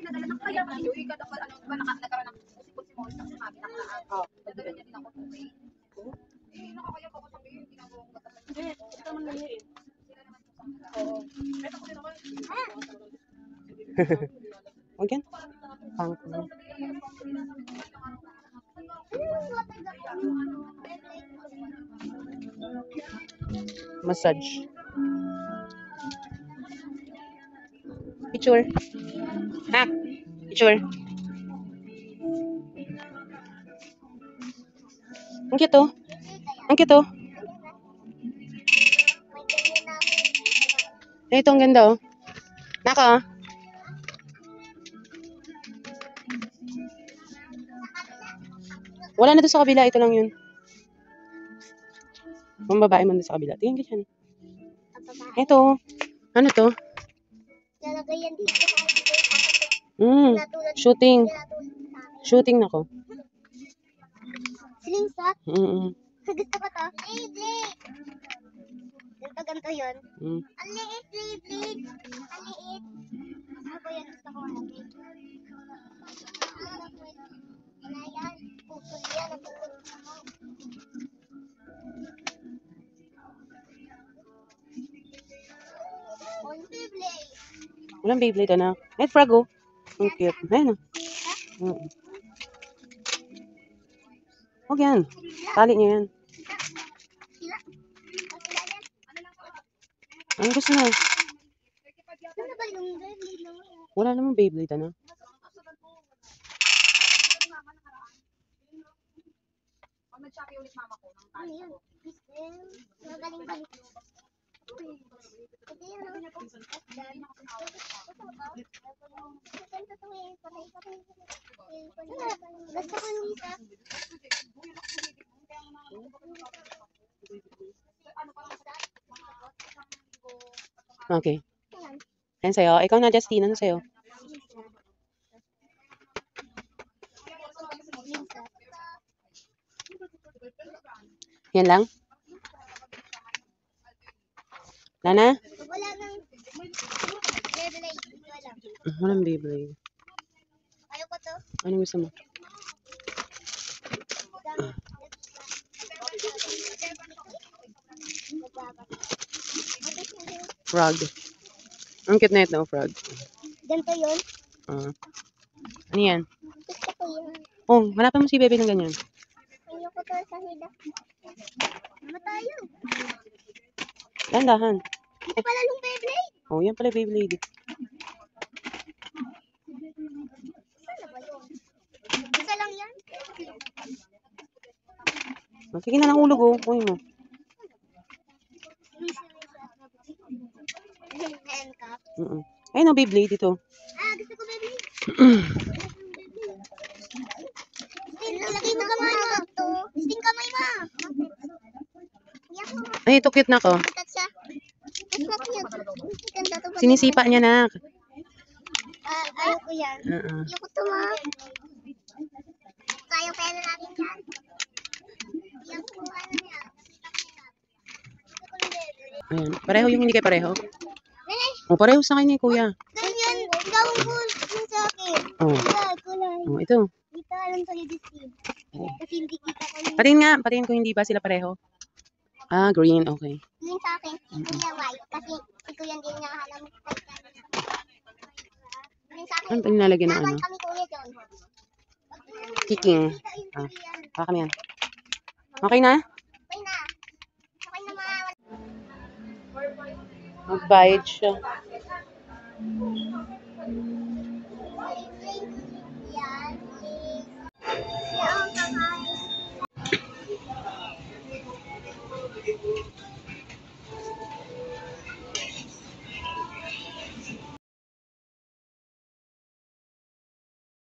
pinadala ng kaya nga yun. Kada pa, ano, ba, nagkaroon ng usipot si Moy, tapos sinabi na karaan. Dadala niya din ako tubig. Nakakaya ko sabihin, ginagawa ko ba Hindi, ito naman lang yun. sila naman po sa oo. Ito ko din naman. Huwag yan. Pang. Massage. Picture. Ha? Picture. Ang cute oh. Ang cute oh. Ito ang ganda oh. Naka. Wala na doon sa kabila. Ito lang yun. Ang babae man doon sa kabila. Tingnan ganyan. Ito. Ano to? Lalagay yan dito. Shooting. Shooting na ko. Slingshot? Gusto ko to. Blade! Ganto yun. Ang liit, blade. Ang liit. Ano ko yan? Gusto ko ang liit. Wala yan. Pupul yan. On Beyblade. Walang Beyblade anak. Ay, frog oh. Ang cute. Ayun oh. Huwag yan. Tali niya yan. Ang gusto na. Ano ba yung Beyblade naman? Wala namang Beyblade anak. Pag nag-shopping ulit mama ko, ng Ano yun? Magaling balik. Ito yun. Gusto ko yung isa. Okay. Yan sa'yo. Ikaw na, Justine. Ano sa'yo? Yan lang? Wala na? Wala nang Beyblade. Wala. Walang Beyblade. Ayoko to. Anong gusto mo? Frog. Ang cute na ito, frog. Ganito yun. Ano yan? Gusto ko yun. Oh, hanapan mo si Bebe ng ganyan. Ayoko to sa hila. Matayo. Dahan-dahan. Ito pala yung Beyblade. Oh, yan pala Beyblade. Ano ba yun? Isa lang yan. Oh, sige na lang ulog oh. Kunin mo. Handcuff. Ayun oh, Beyblade ito. Gusto ko Beyblade. Lagay mo kamay mo. Sting kamay mo. Ay, ito cute na ko. Matat siya. Maswak niya. Ganda to. Sinisipa niya na. Ayoko yan. Ayoko to ma. Kaya pera natin yan. Ayoko ano yan. Ayan. Pareho yung hindi kayo pareho. Oh, pareho sa akin ni kuya. Ganyan. Gawin ko yun sa akin. Oh. Kulay. Oh, ito. Dito alam sa Steve. Kasi hindi kita ko yung Patingin nga. Patingin ko hindi ba sila pareho. Ah, green. Okay. yun sa akin. Kuya white. Kasi si kuya hindi niya alam. Yun sa akin. Ano pa nilalagyan ng ano? Kami kuya doon. Kicking. Baka yan. Okay na? Okay na. Okay na mga Magbayad siya.